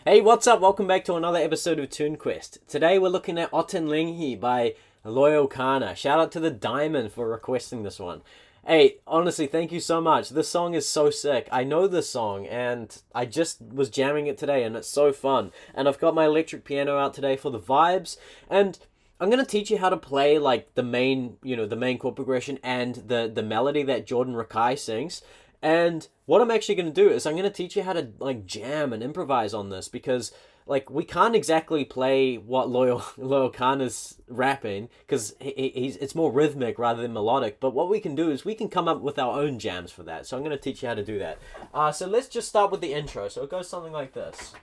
Hey, what's up? Welcome back to another episode of Tune Quest. Today we're looking at Ottolenghi by Loyal Carner. Shout out to the Diamond for requesting this one. Hey, honestly, thank you so much. This song is so sick. I know this song and I just was jamming it today and it's so fun. And I've got my electric piano out today for the vibes, and I'm going to teach you how to play like the main chord progression and the melody that Jordan Rakai sings. And what I'm actually going to do is I'm going to teach you how to like jam and improvise on this, because like we can't exactly play what Loyal Carner's rapping, because it's more rhythmic rather than melodic. But what we can do is we can come up with our own jams for that. So I'm going to teach you how to do that. So let's just start with the intro. So it goes something like this.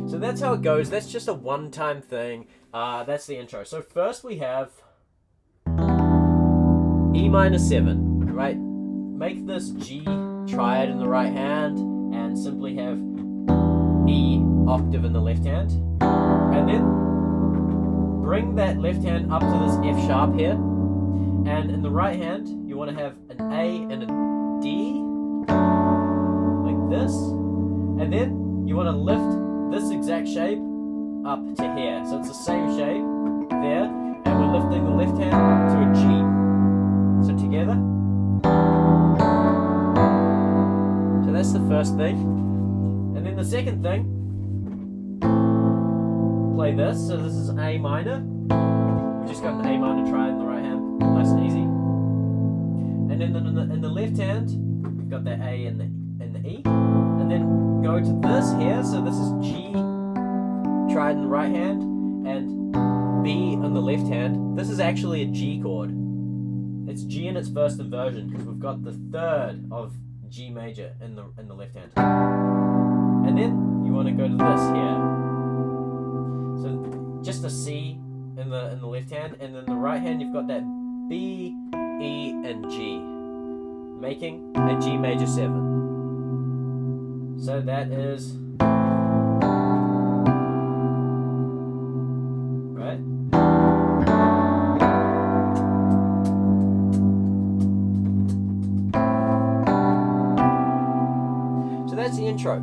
So that's how it goes. That's just a one-time thing. That's the intro. So first we have E minor 7, right? Make this G triad in the right hand and simply have E octave in the left hand. And then bring that left hand up to this F sharp here. And in the right hand, you want to have an A and a D, like this. And then you want to lift this exact shape up to here. So it's the same shape there, and we're lifting the left hand to a G. So together. So that's the first thing. And then the second thing, play this. So this is A minor. We just got an A minor triad in the right hand. Nice and easy. And then in the left hand, we've got that A and the E. And then go to this here. So this is G triad in the right hand and B on the left hand. This is actually a G chord. It's G in its first inversion because we've got the third of G major in the left hand. And then you want to go to this here. So just a C in the left hand, and then the right hand you've got that B, E, and G, making a G major 7. So that is right. So that's the intro.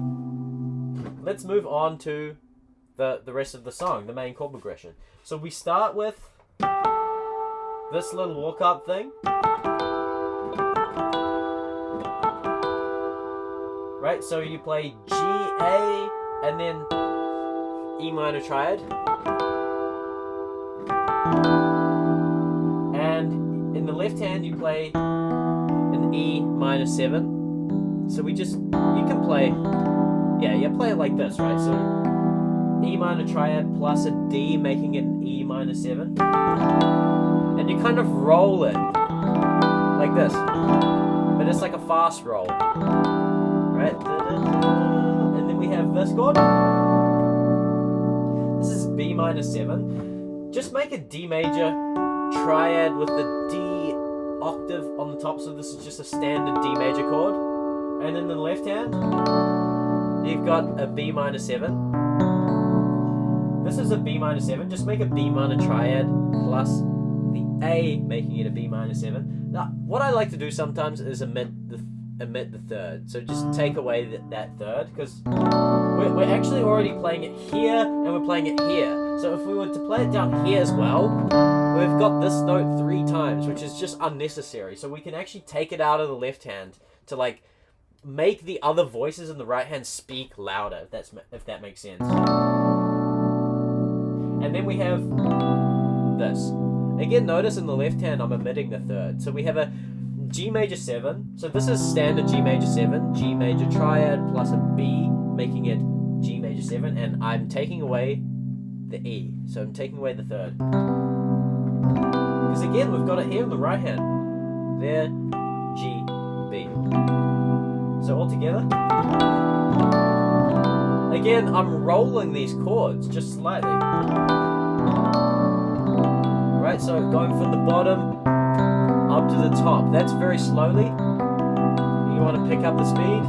Let's move on to the rest of the song, the main chord progression. So we start with this little walk up thing. Right, so you play G, A, and then E minor triad. And in the left hand you play an E minor 7. So you can play, play it like this, right? So E minor triad plus a D, making it an E minor 7. And you kind of roll it like this, but it's like a fast roll. Right? And then we have this chord. This is B minor 7. Just make a D major triad with the D octave on the top. So this is just a standard D major chord. And in the left hand, you've got a B minor 7. This is a B minor 7. Just make a B minor triad plus the A, making it a B minor 7. Now, what I like to do sometimes is omit the third. So just take away that third, because we're actually already playing it here and we're playing it here. So if we were to play it down here as well, we've got this note 3 times, which is just unnecessary. So we can actually take it out of the left hand to like make the other voices in the right hand speak louder, if that makes sense. And then we have this. Again, notice in the left hand I'm omitting the third. So we have a G major 7. So this is standard G major 7, G major triad plus a B, making it G major 7, and I'm taking away the E. So I'm taking away the third. Because again, we've got it here in the right hand. There, G, B. So all together. Again, I'm rolling these chords just slightly. Right, so going from the bottom up to the top. That's very slowly. You want to pick up the speed.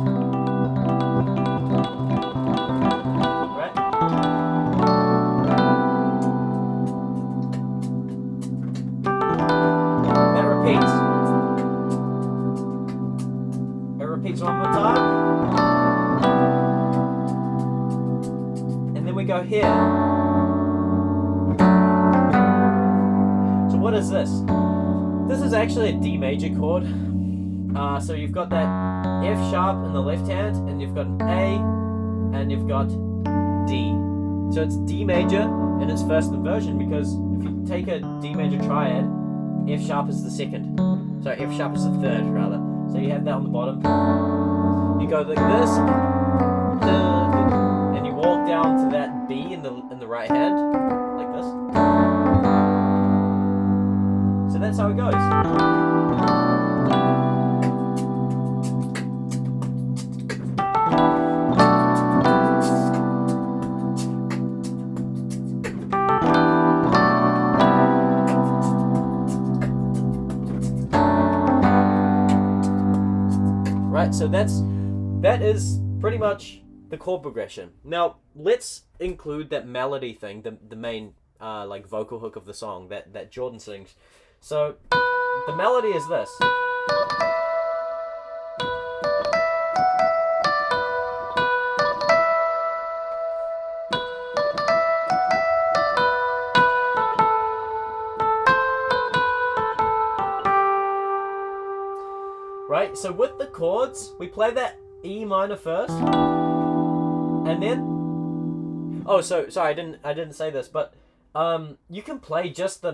Right? repeats. It repeats one more time. And then we go here. So what is this? This is actually a D major chord. So you've got that F sharp in the left hand, and you've got an A, and you've got D. So it's D major in its first inversion, because if you take a D major triad, F sharp is the second. So F sharp is the third, rather. So you have that on the bottom. You go like this, and you walk down to that B in the right hand, like this. So that's how it goes. Right, so that is pretty much the chord progression. Now let's include that melody thing, the main like vocal hook of the song that Jordan sings. So the melody is this. Right, so with the chords, we play that E minor first, and then, oh, so sorry, I didn't say this, but you can play just the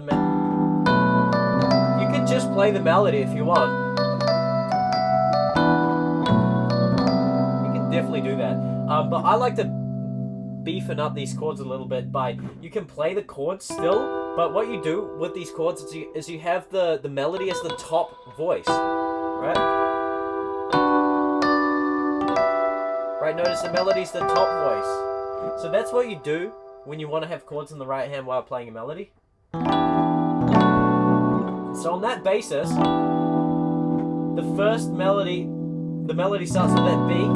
you can just play the melody if you want. You can definitely do that, but I like to beefing up these chords a little bit by, you can play the chords still, but what you do with these chords is you have the melody as the top voice. Right? Right, notice the melody's the top voice. So that's what you do when you want to have chords in the right hand while playing a melody. So on that basis, the first melody, the melody starts with that B.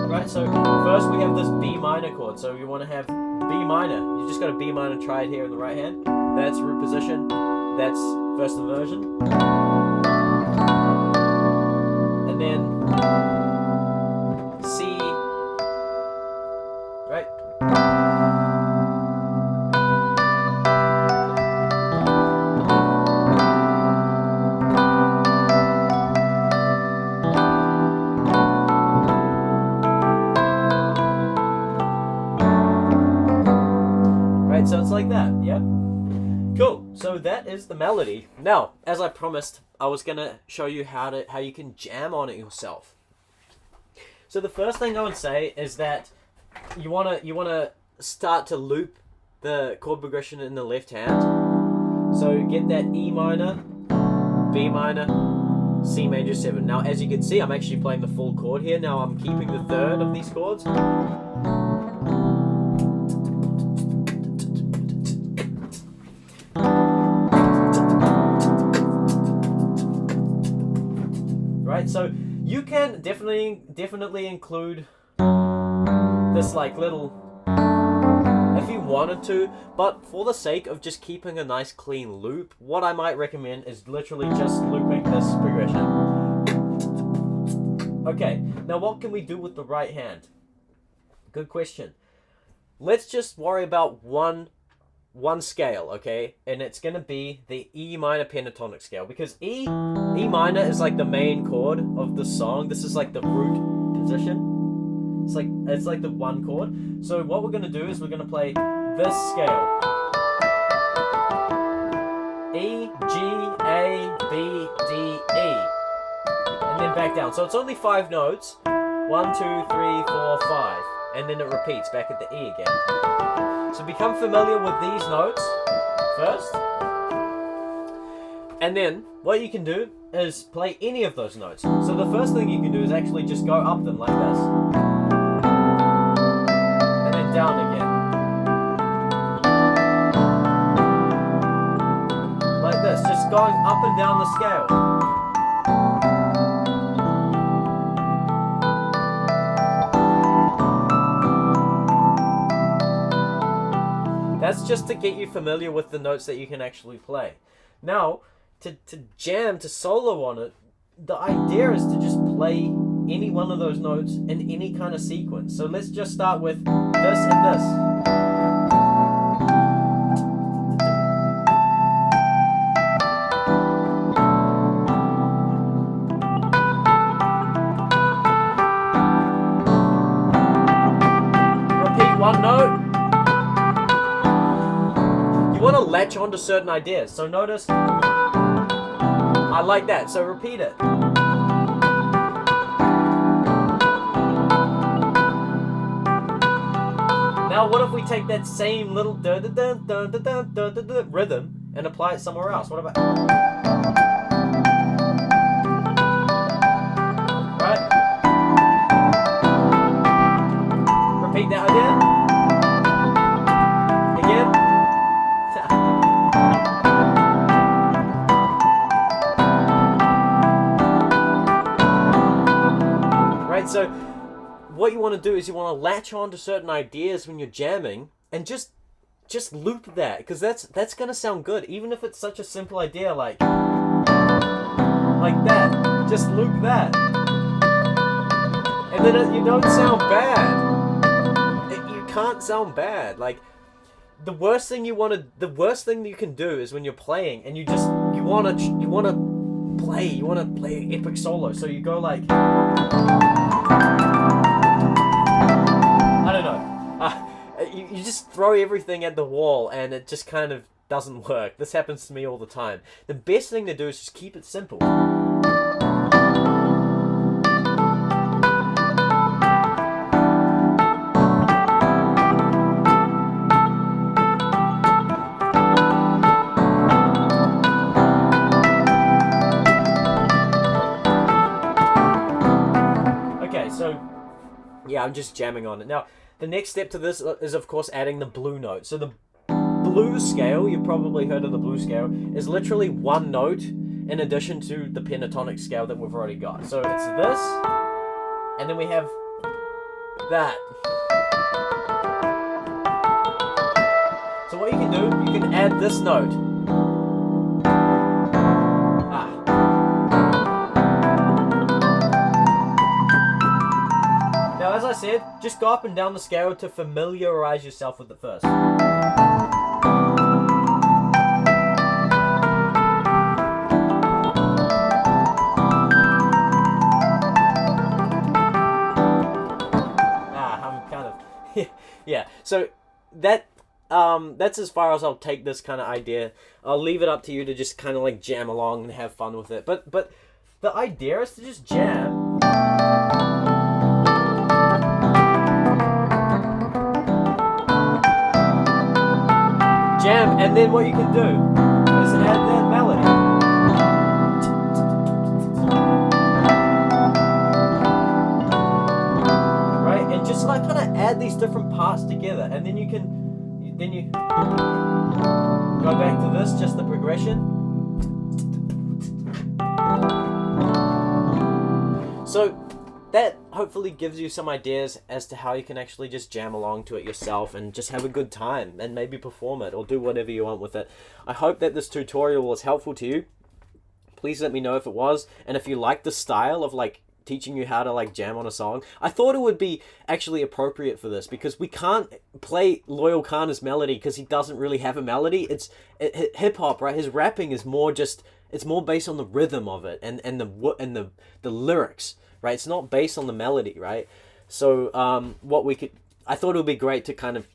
Right, so first we have this B minor chord. So you want to have B minor. You just got a B minor triad here in the right hand. That's root position. That's first inversion. And then C, right? Right, so it's like that, yeah? Cool, so that is the melody. Now, as I promised, I was gonna show you how you can jam on it yourself. So the first thing I would say is that you wanna start to loop the chord progression in the left hand. So get that E minor, B minor, C major 7. Now as you can see, I'm actually playing the full chord here. Now I'm keeping the third of these chords. Right, so you can definitely include this like little, if you wanted to, but for the sake of just keeping a nice clean loop, what I might recommend is literally just looping this progression. Okay, now what can we do with the right hand? Good question. Let's just worry about one scale, okay? And it's gonna be the E minor pentatonic scale, because E minor is like the main chord of the song. This is like the root position. It's like the one chord. So what we're gonna do is we're gonna play this scale. E, G, A, B, D, E. And then back down. So it's only 5 notes. 1, 2, 3, 4, 5. And then it repeats back at the E again. So become familiar with these notes first. And then what you can do is play any of those notes. So the first thing you can do is actually just go up them like this. And then down again. Like this, just going up and down the scale. That's just to get you familiar with the notes that you can actually play. Now, to jam, to solo on it, the idea is to just play any one of those notes in any kind of sequence. So let's just start with this and this. Repeat one note. You want to latch on to certain ideas. So notice, I like that. So repeat it. Now, what if we take that same little rhythm and apply it somewhere else? What about... Right? Repeat that again. Again. Right, so what you want to do is you want to latch on to certain ideas when you're jamming and just loop that, because that's going to sound good, even if it's such a simple idea like that. Just loop that, and then you don't sound bad. You can't sound bad. Like, the worst thing you can do is when you're playing and you want to play an epic solo, so you go like, I don't know. You just throw everything at the wall and it just kind of doesn't work. This happens to me all the time. The best thing to do is just keep it simple. Okay, so yeah, I'm just jamming on it. Now, the next step to this is, of course, adding the blue note. So the blues scale, you've probably heard of the blues scale, is literally one note in addition to the pentatonic scale that we've already got. So it's this, and then we have that. So what you can do, you can add this note. Now, as I said, just go up and down the scale to familiarize yourself with it first. I'm kind of... yeah, so that's as far as I'll take this kind of idea. I'll leave it up to you to just kind of like jam along and have fun with it. But the idea is to just jam. Jam, and then what you can do is add that melody. Right? And just like kind of add these different parts together, and then you go back to this, just the progression. So that hopefully gives you some ideas as to how you can actually just jam along to it yourself and just have a good time and maybe perform it or do whatever you want with it. I hope that this tutorial was helpful to you. Please let me know if it was, and if you like the style of like teaching you how to like jam on a song. I thought it would be actually appropriate for this because we can't play Loyal Carner's melody because he doesn't really have a melody. It's hip hop, right? His rapping is more just, it's more based on the rhythm of it and the lyrics. Right, it's not based on the melody, right? So I thought it would be great to kind of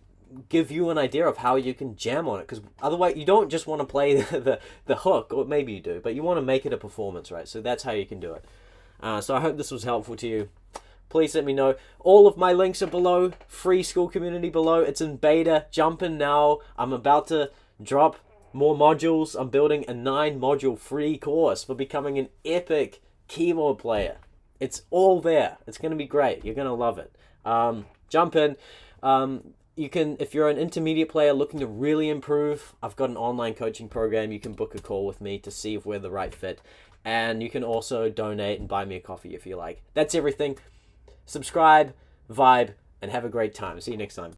give you an idea of how you can jam on it, because otherwise you don't just want to play the hook, or maybe you do, but you want to make it a performance, right? So that's how you can do it. So I hope this was helpful to you. Please let me know. All of my links are below. Free school community below. It's in beta. Jump in now. I'm about to drop more modules. I'm building a 9-module free course for becoming an epic keyboard player. It's all there. It's going to be great. You're going to love it. Jump in. You can, if you're an intermediate player looking to really improve, I've got an online coaching program. You can book a call with me to see if we're the right fit. And you can also donate and buy me a coffee if you like. That's everything. Subscribe, vibe, and have a great time. See you next time.